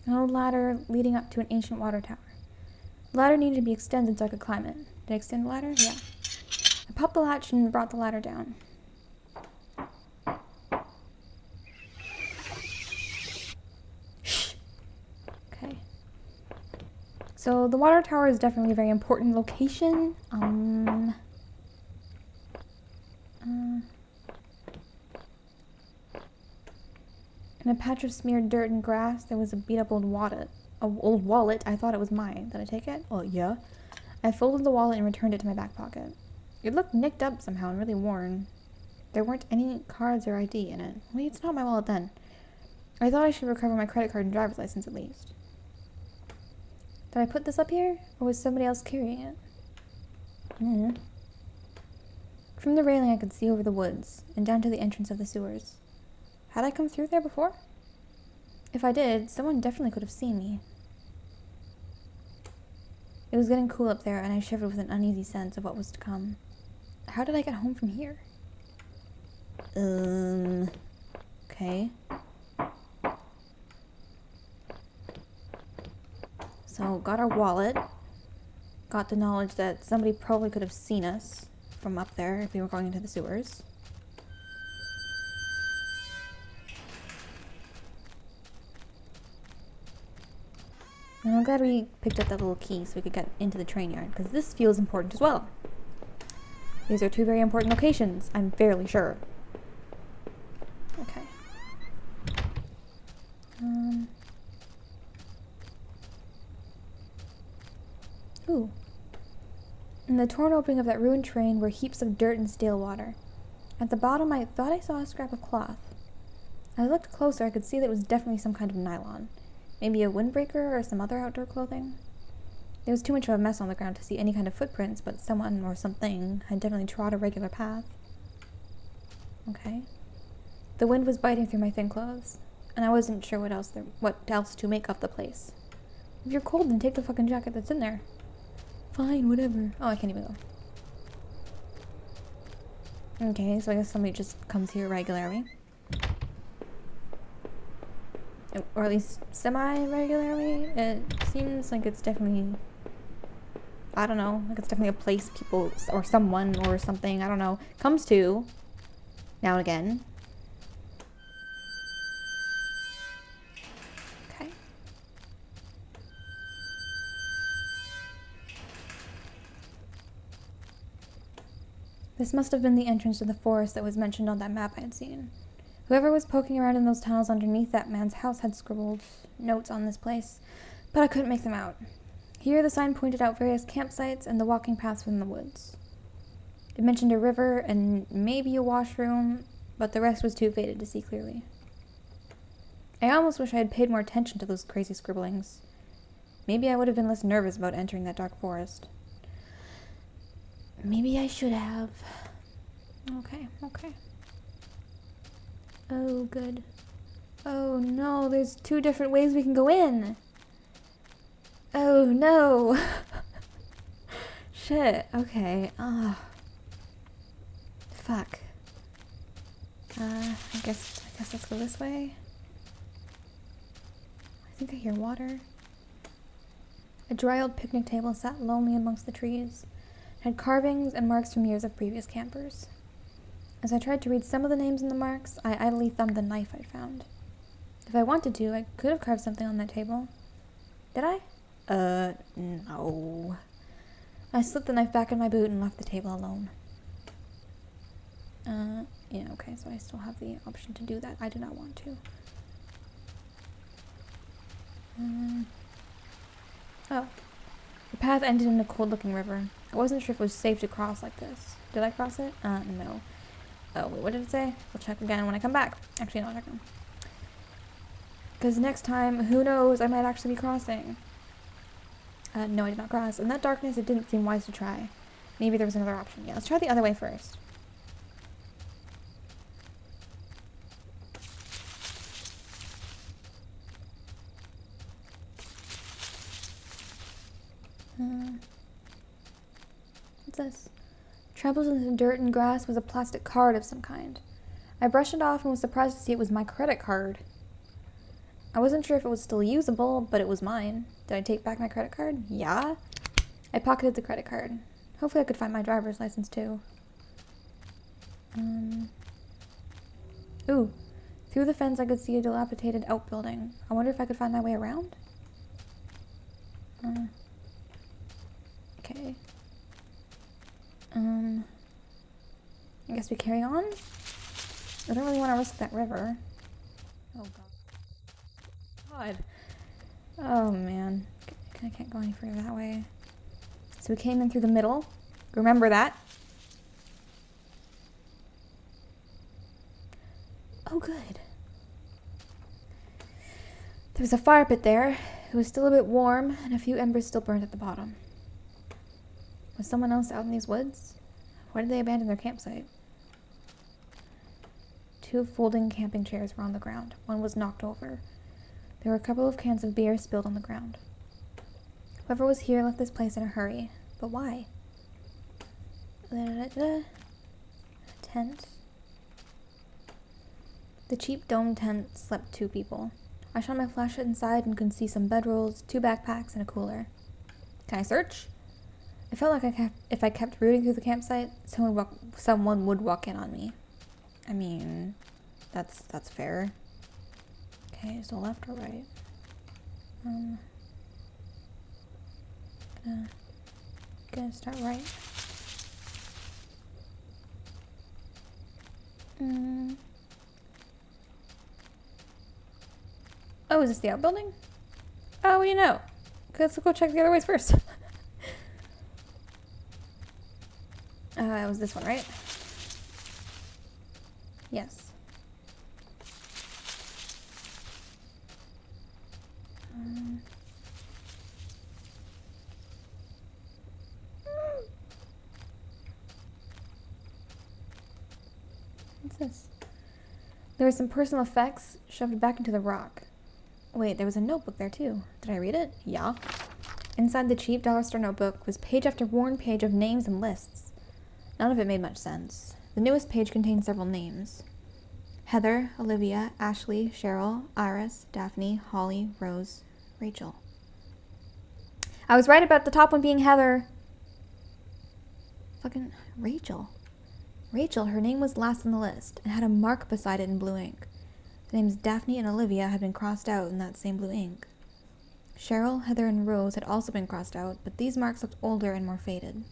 An old ladder leading up to an ancient water tower. The ladder needed to be extended so I could climb it. Did I extend the ladder? Yeah. I popped the latch and brought the ladder down. Shh. Okay. So the water tower is definitely a very important location. In a patch of smeared dirt and grass, there was a beat-up old wallet. I thought it was mine. Did I take it? Oh, yeah. I folded the wallet and returned it to my back pocket. It looked nicked up somehow and really worn. There weren't any cards or ID in it. Well, it's not my wallet then. I thought I should recover my credit card and driver's license at least. Did I put this up here? Or was somebody else carrying it? From the railing I could see over the woods and down to the entrance of the sewers. Had I come through there before? If I did, someone definitely could have seen me. It was getting cool up there, and I shivered with an uneasy sense of what was to come. How did I get home from here? Okay. So, got our wallet. Got the knowledge that somebody probably could have seen us from up there if we were going into the sewers. And I'm glad we picked up that little key so we could get into the train yard, because this feels important as well. These are two very important locations, I'm fairly sure. Okay. Ooh. In the torn opening of that ruined train were heaps of dirt and stale water. At the bottom, I thought I saw a scrap of cloth. As I looked closer, I could see that it was definitely some kind of nylon. Maybe a windbreaker or some other outdoor clothing. There was too much of a mess on the ground to see any kind of footprints, but someone or something had definitely trod a regular path. Okay. The wind was biting through my thin clothes, and I wasn't sure what else to make of the place. If you're cold, then take the fucking jacket that's in there. Fine, whatever. Oh, I can't even go. Okay, so I guess somebody just comes here regularly. Or at least semi-regularly. It seems like it's definitely, I don't know, like it's definitely a place people, or someone, or something, I don't know, comes to now and again. Okay. This must have been the entrance to the forest that was mentioned on that map I had seen. Whoever was poking around in those tunnels underneath that man's house had scribbled notes on this place, but I couldn't make them out. Here the sign pointed out various campsites and the walking paths within the woods. It mentioned a river and maybe a washroom, but the rest was too faded to see clearly. I almost wish I had paid more attention to those crazy scribblings. Maybe I would have been less nervous about entering that dark forest. Maybe I should have. Okay. Oh, good. Oh, no, there's two different ways we can go in. Oh, no. Shit, okay. Fuck. I guess let's go this way. I think I hear water. A dry old picnic table sat lonely amongst the trees. It had carvings and marks from years of previous campers. As I tried to read some of the names in the marks, I idly thumbed the knife I'd found. If I wanted to, I could have carved something on that table. Did I? No. I slipped the knife back in my boot and left the table alone. Yeah, okay, so I still have the option to do that. I do not want to. Oh. The path ended in a cold-looking river. I wasn't sure if it was safe to cross like this. Did I cross it? No. Oh, wait, what did it say? I'll check again when I come back. Actually, no, I'll check now. Because next time, who knows, I might actually be crossing. No, I did not cross. In that darkness, it didn't seem wise to try. Maybe there was another option. Yeah, let's try the other way first. What's this? Trampled into dirt and grass was a plastic card of some kind. I brushed it off and was surprised to see it was my credit card. I wasn't sure if it was still usable, but it was mine. Did I take back my credit card? Yeah. I pocketed the credit card. Hopefully I could find my driver's license too. Ooh. Through the fence I could see a dilapidated outbuilding. I wonder if I could find my way around? Okay. I guess we carry on? I don't really want to risk that river. Oh god. Oh man. I can't go any further that way. So we came in through the middle. Remember that. Oh good. There was a fire pit there. It was still a bit warm, and a few embers still burned at the bottom. Was someone else out in these woods? Why did they abandon their campsite? 2 folding camping chairs were on the ground. One was knocked over. There were a couple of cans of beer spilled on the ground. Whoever was here left this place in a hurry. But why? Tent. The cheap dome tent slept 2 people. I shone my flashlight inside and could see some bedrolls, 2 backpacks, and a cooler. Can I search? I felt like if I kept rooting through the campsite, someone would walk in on me. I mean, that's fair. Okay, so left or right? Gonna start right. Oh, is this the outbuilding? Oh, what do you know? Let's go check the other ways first. It was this one, right? Yes. What's this? There were some personal effects shoved back into the rock. Wait, there was a notebook there too. Did I read it? Yeah. Inside the cheap dollar store notebook was page after worn page of names and lists. None of it made much sense. The newest page contained several names. Heather, Olivia, Ashley, Cheryl, Iris, Daphne, Holly, Rose, Rachel. I was right about the top one being Heather. Fucking Rachel. Rachel, her name was last on the list and had a mark beside it in blue ink. The names Daphne and Olivia had been crossed out in that same blue ink. Cheryl, Heather, and Rose had also been crossed out, but these marks looked older and more faded.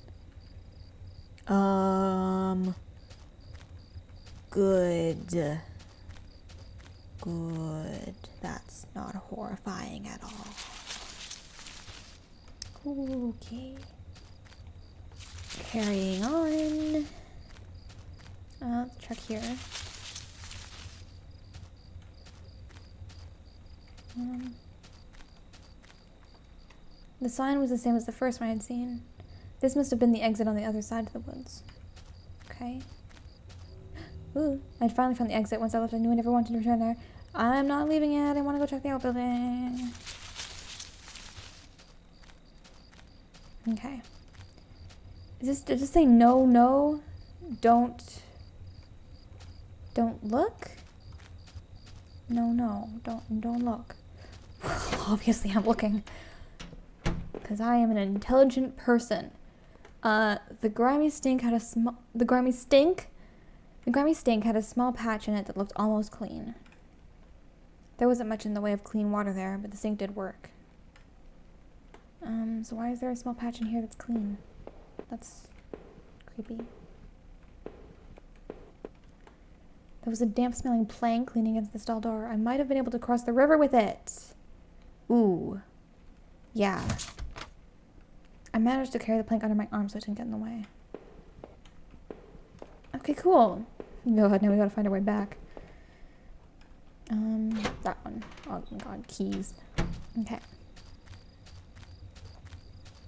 Good. Good. That's not horrifying at all. Okay. Carrying on. Let's check here. The sign was the same as the first one I'd seen. This must have been the exit on the other side of the woods. Okay. Ooh, I'd finally found the exit. Once I left, I knew I never wanted to return there. I'm not leaving yet. I want to go check the outbuilding. Okay. Does this say no, don't look? No, don't look. Obviously I'm looking. Because I am an intelligent person. The grimy stink had a small patch in it that looked almost clean. There wasn't much in the way of clean water there, but the sink did work. So why is there a small patch in here that's clean? That's creepy. There was a damp-smelling plank leaning against the stall door. I might have been able to cross the river with it. Ooh. Yeah. I managed to carry the plank under my arm so it didn't get in the way. Okay, cool. God, now we gotta find our way back. That one. Oh my god, keys. Okay.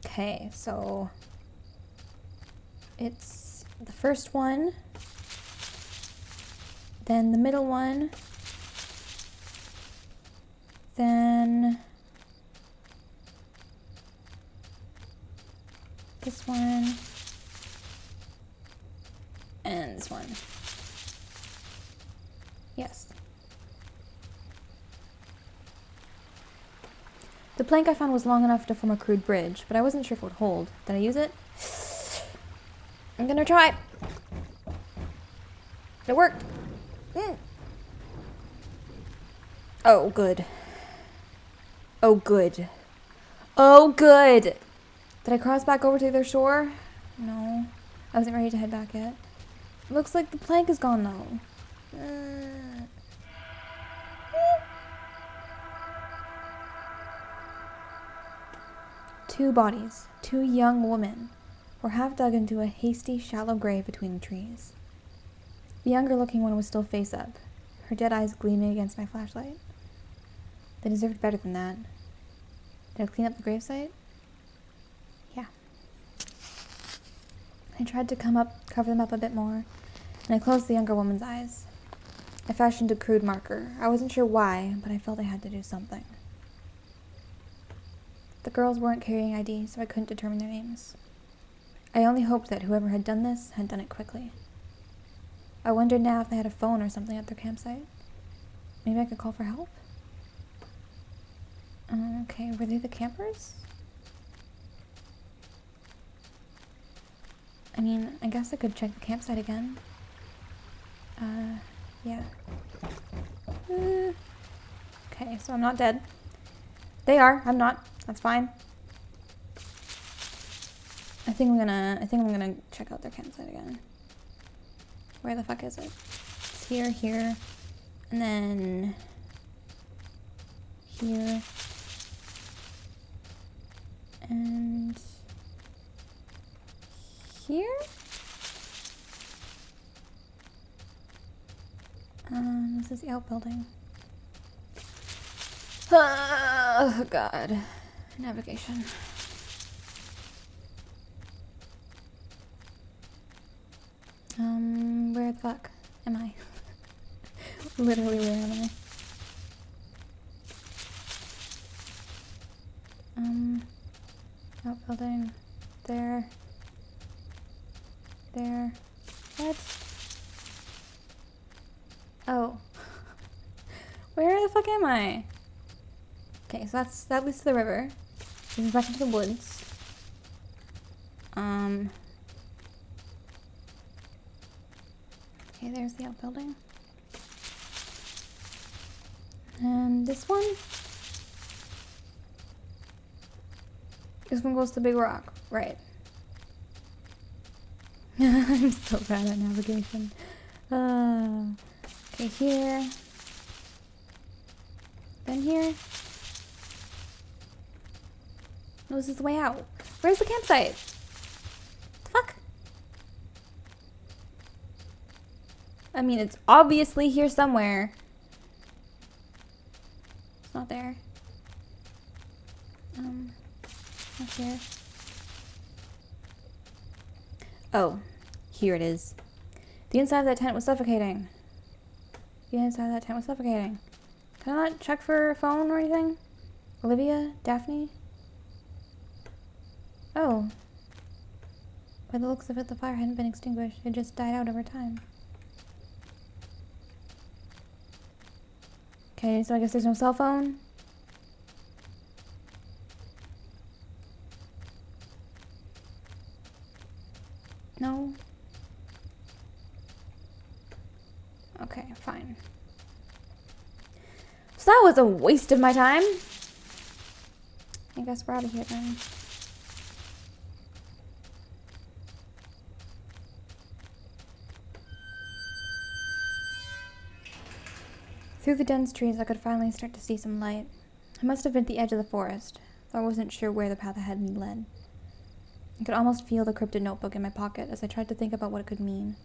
Okay, so it's the first one, then the middle one, then this one, and this one. Yes. The plank I found was long enough to form a crude bridge, but I wasn't sure if it would hold. Did I use it? I'm gonna try. It worked. Oh, good. Oh, good. Oh, good. Did I cross back over to the other shore? No. I wasn't ready to head back yet. Looks like the plank is gone, though. Two bodies, two young women, were half dug into a hasty, shallow grave between the trees. The younger-looking one was still face up, her dead eyes gleaming against my flashlight. They deserved better than that. Did I clean up the gravesite? Yeah. I tried to cover them up a bit more, and I closed the younger woman's eyes. I fashioned a crude marker. I wasn't sure why, but I felt I had to do something. The girls weren't carrying ID, so I couldn't determine their names. I only hoped that whoever had done this had done it quickly. I wondered now if they had a phone or something at their campsite. Maybe I could call for help? Okay, were they the campers? I mean, I guess I could check the campsite again. Yeah. Okay, so I'm not dead. They are, I'm not. That's fine. I think I'm gonna check out their campsite again. Where the fuck is it? It's here, and then here, and here? This is the outbuilding. Oh, God. Navigation. Where the fuck am I? Literally, where am I? Outbuilding. There. What? Oh. Where the fuck am I? Okay, so that leads to the river. This is back into the woods. Okay, there's the outbuilding. And this one? This one goes to the big rock. Right. I'm so bad at navigation. Okay, here. Then here. No, this is the way out. Where's the campsite? The fuck? I mean, it's obviously here somewhere. It's not there. Not here. Oh, here it is. The inside of that tent was suffocating. Can I not check for a phone or anything? Olivia? Daphne? Oh. By the looks of it, the fire hadn't been extinguished. It just died out over time. Okay, so I guess there's no cell phone? No? Okay, fine. So that was a waste of my time. I guess we're out of here then. Through the dense trees, I could finally start to see some light. I must have been at the edge of the forest, though I wasn't sure where the path ahead of me led. I could almost feel the cryptid notebook in my pocket as I tried to think about what it could mean.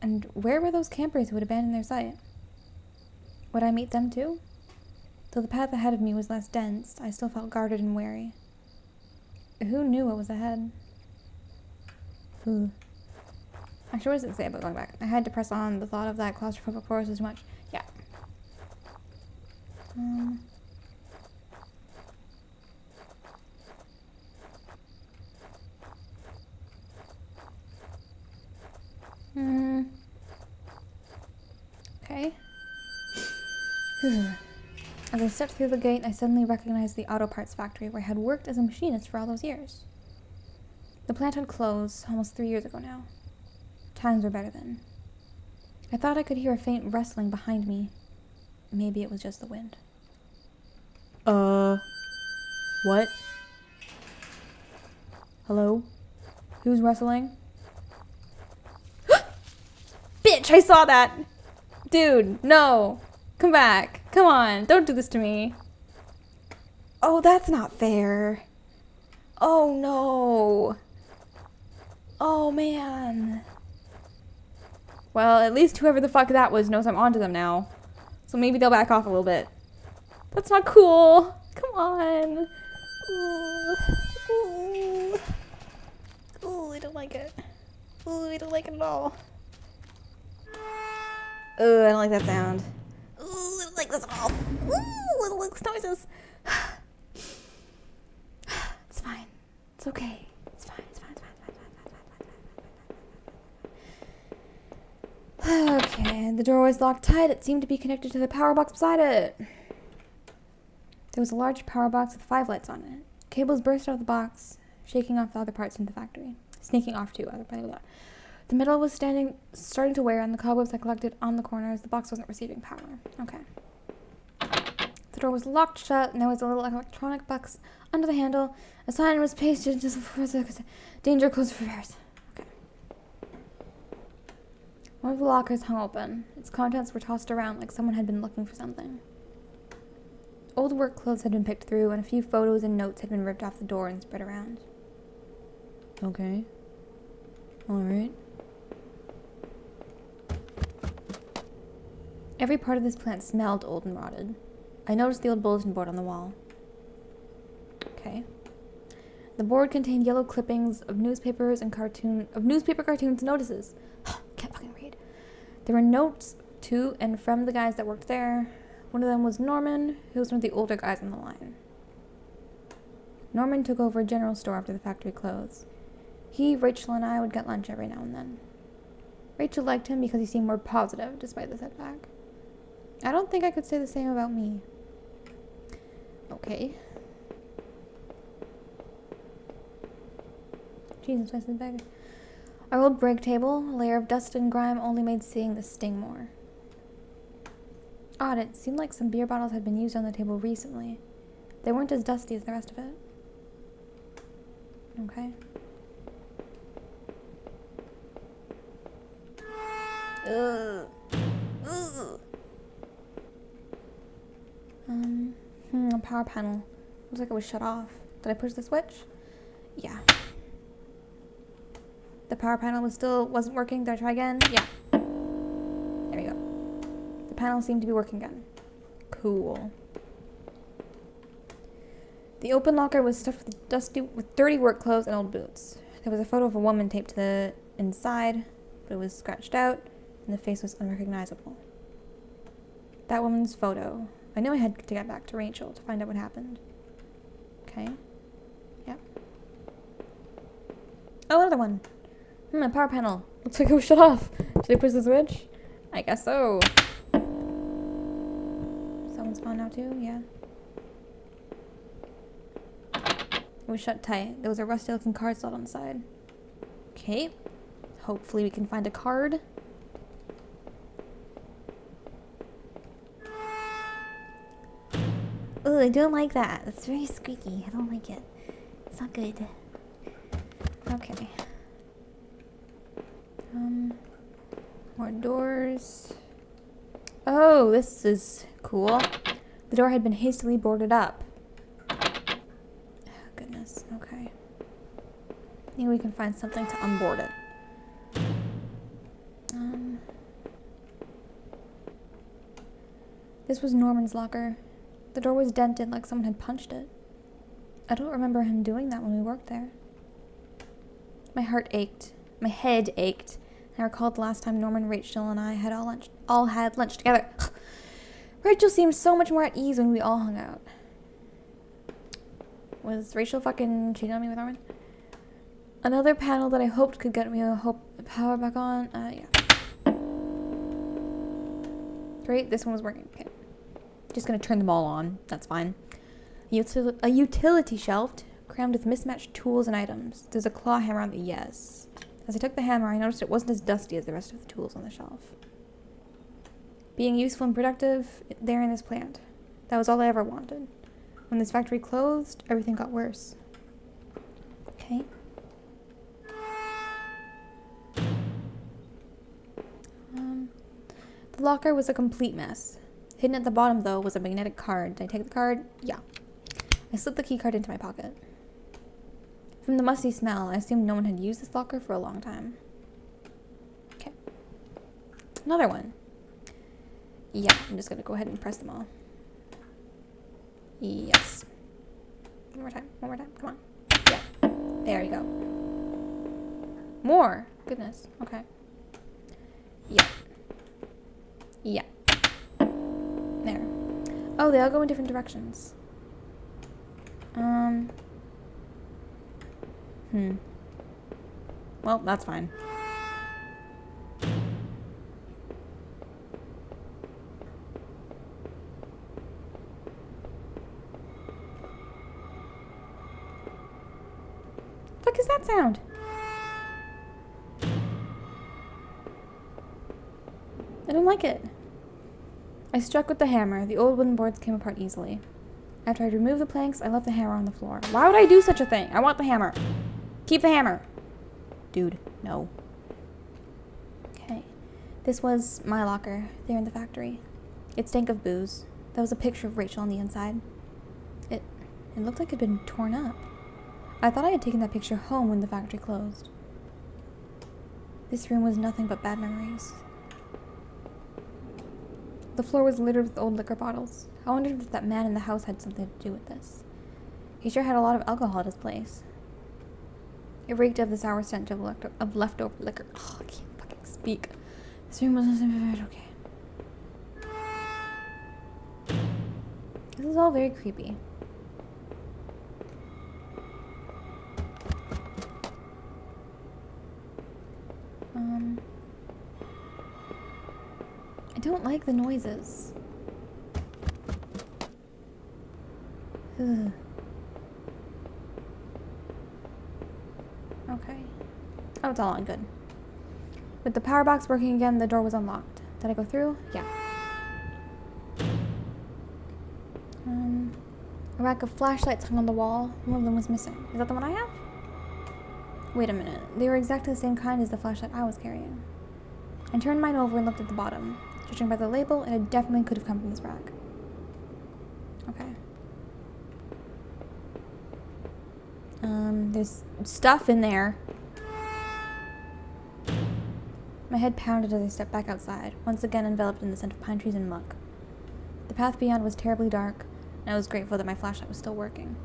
And where were those campers who had abandoned their site? Would I meet them too? Though the path ahead of me was less dense, I still felt guarded and wary. Who knew what was ahead? Who? Actually, what does it say about going back? I had to press on. The thought of that claustrophobic forest was too much. Yeah. Okay. As I stepped through the gate, I suddenly recognized the auto parts factory where I had worked as a machinist for all those years. The plant had closed almost 3 years ago now. Times were better then. I thought I could hear a faint rustling behind me. Maybe it was just the wind. What? Hello? Who's rustling? Bitch, I saw that! Dude, no! Come back. Come on, don't do this to me. Oh, that's not fair. Oh, no. Oh, man. Well, at least whoever the fuck that was knows I'm onto them now. So maybe they'll back off a little bit. That's not cool. Come on. Ooh. Ooh. Ooh, I don't like it. Ooh, I don't like it at all. Ooh, I don't like that sound. Ooh, I don't like this at all. Ooh, I don't like those noises. It's fine. It's okay. It's fine. It's fine. It's fine. It's fine. It's fine. Okay, the door was locked tight. It seemed to be connected to the power box beside it. There was a large power box with 5 lights on it. Cables burst out of the box, shaking off the other parts in the factory. Sneaking off to other parts. The metal was starting to wear, and the cobwebs had collected on the corners. The box wasn't receiving power. Okay. The door was locked shut, and there was a little electronic box under the handle. A sign was pasted just for danger close for repairs. Okay. One of the lockers hung open. Its contents were tossed around like someone had been looking for something. Old work clothes had been picked through, and a few photos and notes had been ripped off the door and spread around. Okay. Alright. Every part of this plant smelled old and rotted. I noticed the old bulletin board on the wall. Okay. The board contained yellow clippings of newspaper cartoons and notices. Can't fucking read. There were notes to and from the guys that worked there. One of them was Norman, who was one of the older guys on the line. Norman took over a general store after the factory closed. He, Rachel, and I would get lunch every now and then. Rachel liked him because he seemed more positive, despite the setback. I don't think I could say the same about me. Okay. Jesus, I said bag. Our old break table, a layer of dust and grime, only made seeing this sting more. Odd, it seemed like some beer bottles had been used on the table recently. They weren't as dusty as the rest of it. Okay. Ugh. Ugh. A power panel. Looks like it was shut off. Did I push the switch? Yeah. The power panel wasn't working. Did I try again? Yeah. There we go. The panel seemed to be working again. Cool. The open locker was stuffed with dirty work clothes and old boots. There was a photo of a woman taped to the inside, but it was scratched out, and the face was unrecognizable. That woman's photo. I knew I had to get back to Rachel to find out what happened. Okay. Yep. Oh, another one. A power panel. Looks like it was shut off. Did I push the switch? I guess so. Someone's gone now too? Yeah. It was shut tight. There was a rusty looking card slot on the side. Okay. Hopefully we can find a card. Ooh, I don't like that. It's very squeaky. I don't like it. It's not good. Okay. More doors. Oh, this is cool. The door had been hastily boarded up. Oh, goodness. Okay. Maybe we can find something to unboard it. This was Norman's locker. The door was dented like someone had punched it. I don't remember him doing that when we worked there. My heart ached. My head ached. I recalled the last time Norman, Rachel, and I had all had lunch together. Rachel seemed so much more at ease when we all hung out. Was Rachel fucking cheating on me with Norman? Another panel that I hoped could get me power back on. Yeah. Great, this one was working. Okay. Just gonna turn them all on. That's fine. A utility shelf crammed with mismatched tools and items. There's a claw hammer on the yes. As I took the hammer, I noticed it wasn't as dusty as the rest of the tools on the shelf. Being useful and productive there in this plant. That was all I ever wanted. When this factory closed, everything got worse. Okay. The locker was a complete mess. Hidden at the bottom, though, was a magnetic card. Did I take the card? Yeah. I slipped the key card into my pocket. From the musty smell, I assumed no one had used this locker for a long time. Okay. Another one. Yeah, I'm just gonna go ahead and press them all. Yes. One more time, come on. Yeah. There you go. More! Goodness, okay. Yeah. Yeah. There. Oh, they all go in different directions. Well, that's fine. What is that sound? I don't like it. I struck with the hammer. The old wooden boards came apart easily. After I'd removed the planks, I left the hammer on the floor. Why would I do such a thing? I want the hammer. Keep the hammer. Dude, no. Okay. This was my locker there in the factory. It stank of booze. There was a picture of Rachel on the inside. It looked like it had been torn up. I thought I had taken that picture home when the factory closed. This room was nothing but bad memories. The floor was littered with old liquor bottles. I wondered if that man in the house had something to do with this. He sure had a lot of alcohol at his place. It reeked of the sour stench of leftover liquor. Oh, I can't fucking speak. This room wasn't okay. This is all very creepy. I don't like the noises. Ugh. Okay. Oh, it's all on good. With the power box working again, the door was unlocked. Did I go through? Yeah. A rack of flashlights hung on the wall. One of them was missing. Is that the one I have? Wait a minute. They were exactly the same kind as the flashlight I was carrying. I turned mine over and looked at the bottom. Judging by the label, it definitely could have come from this rack. Okay. There's stuff in there. My head pounded as I stepped back outside, once again enveloped in the scent of pine trees and muck. The path beyond was terribly dark, and I was grateful that my flashlight was still working.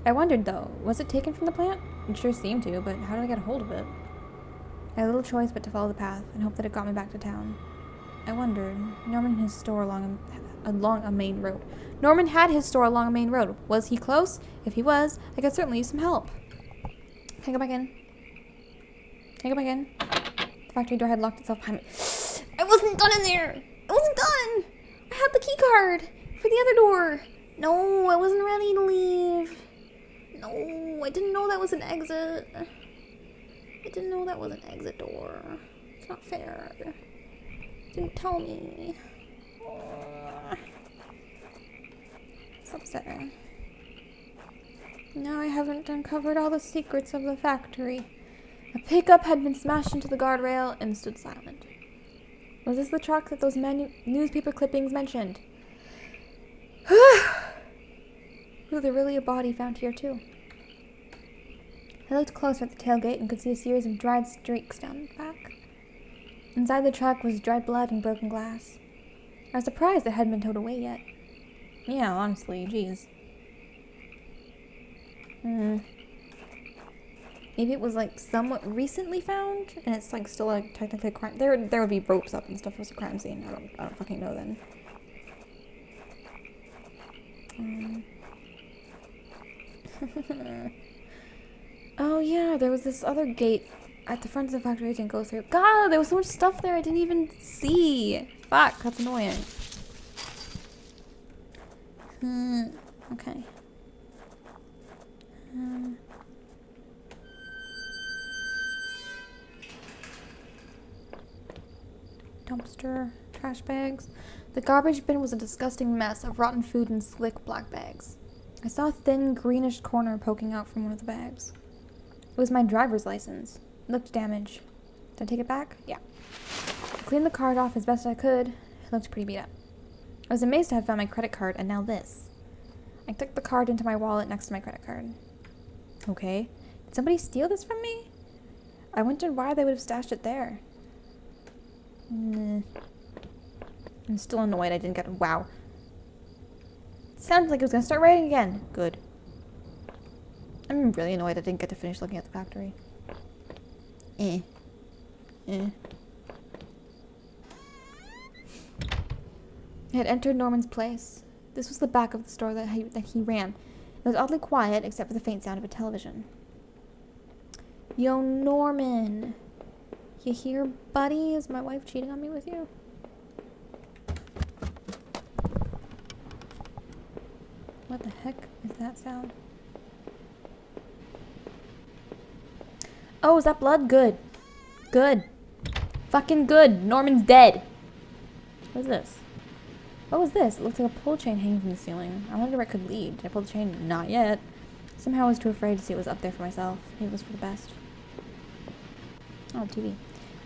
I wondered, though, was it taken from the plant? It sure seemed to, but how did I get a hold of it? I had little choice but to follow the path and hope that it got me back to town. I wondered. Norman had his store along a main road. Norman had his store along a main road. Was he close? If he was, I could certainly use some help. Can I go back in? Can I go back in? The factory door had locked itself behind me. I wasn't done in there! I wasn't done! I had the key card for the other door. No, I wasn't ready to leave. No, I didn't know that was an exit. I didn't know that was an exit door. It's not fair. Didn't tell me. It's upsetting. Now I haven't uncovered all the secrets of the factory. A pickup had been smashed into the guardrail and stood silent. Was this the truck that those newspaper clippings mentioned? Was there really a body found here too? I looked closer at the tailgate and could see a series of dried streaks down the back. Inside the truck was dried blood and broken glass. I was surprised it hadn't been towed away yet. Yeah, honestly, geez. Maybe it was like somewhat recently found, and it's like still like technically a crime. There would be ropes up and stuff. It was a crime scene. I don't fucking know then. Oh yeah, there was this other gate at the front of the factory I didn't go through. God, there was so much stuff there I didn't even see. Fuck, that's annoying. Okay. Dumpster, trash bags. The garbage bin was a disgusting mess of rotten food and slick black bags. I saw a thin greenish corner poking out from one of the bags. It was my driver's license. It looked damaged. Did I take it back? Yeah. I cleaned the card off as best I could. It looked pretty beat up. I was amazed to have found my credit card, and now this. I tucked the card into my wallet next to my credit card. Okay. Did somebody steal this from me? I wondered why they would have stashed it there. I'm still annoyed I didn't get... Wow. Sounds like it was going to start raining again. Good. I'm really annoyed I didn't get to finish looking at the factory. I had entered Norman's place. This was the back of the store that he ran. It was oddly quiet, except for the faint sound of a television. Yo, Norman. You here, buddy? Is my wife cheating on me with you? What the heck is that sound? Oh, is that blood? Good. Good. Fucking good. Norman's dead. What is this? What was this? It looked like a pull chain hanging from the ceiling. I wondered where it could lead. Did I pull the chain? Not yet. Somehow I was too afraid to see what was up there for myself. Maybe it was for the best. Oh, TV.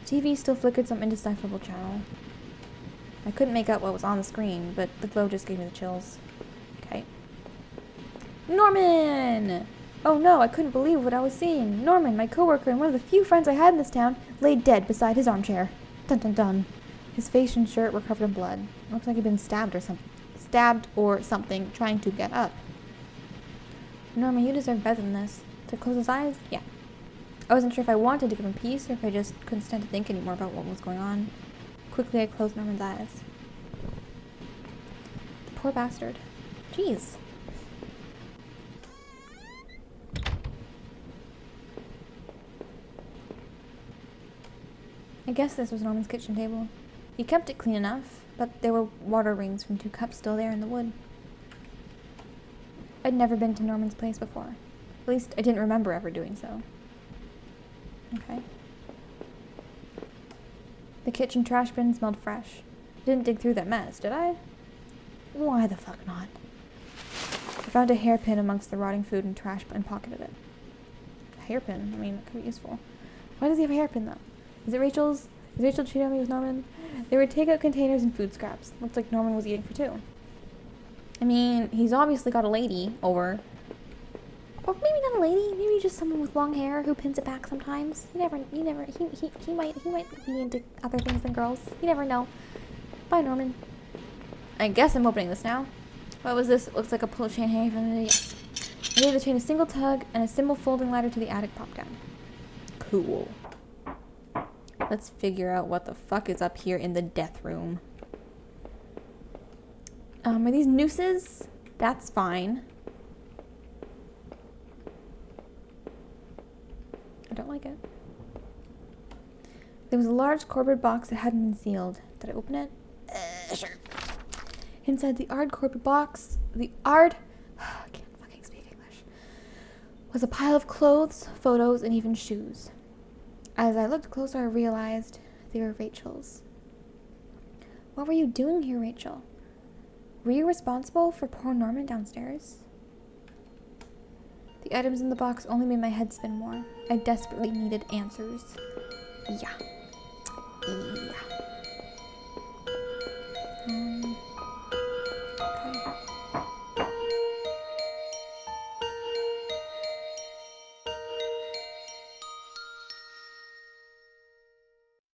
The TV still flickered some indecipherable channel. I couldn't make out what was on the screen, but the glow just gave me the chills. Okay. Norman! Oh no, I couldn't believe what I was seeing. Norman, my coworker and one of the few friends I had in this town, lay dead beside his armchair. Dun dun dun. His face and shirt were covered in blood. It looked like he'd been stabbed or something, trying to get up. Norman, you deserve better than this. To close his eyes? Yeah. I wasn't sure if I wanted to give him peace or if I just couldn't stand to think anymore about what was going on. Quickly, I closed Norman's eyes. The poor bastard. Jeez. I guess this was Norman's kitchen table. He kept it clean enough, but there were water rings from 2 cups still there in the wood. I'd never been to Norman's place before. At least I didn't remember ever doing so. Okay. The kitchen trash bin smelled fresh. Didn't dig through that mess, did I? Why the fuck not? I found a hairpin amongst the rotting food and trash and pocketed it. A hairpin? I mean, it could be useful. Why does he have a hairpin, though? Is it Rachel's? Is Rachel cheating on me with Norman? There were takeout containers and food scraps. Looked like Norman was eating for 2. I mean, he's obviously got a lady over. Or maybe not a lady, maybe just someone with long hair who pins it back sometimes. He might be into other things than girls. You never know. Bye, Norman. I guess I'm opening this now. What was this? It looks like a pull chain hanging from the... Yes. I gave the chain a single tug, and a simple folding ladder to the attic popped down. Cool. Let's figure out what the fuck is up here in the death room. Are these nooses? That's fine. I don't like it. There was a large cardboard box that hadn't been sealed. Did I open it? Sure. Inside the cardboard box, I can't fucking speak English, was a pile of clothes, photos, and even shoes. As I looked closer, I realized they were Rachel's. What were you doing here, Rachel? Were you responsible for poor Norman downstairs? The items in the box only made my head spin more. I desperately needed answers. Yeah.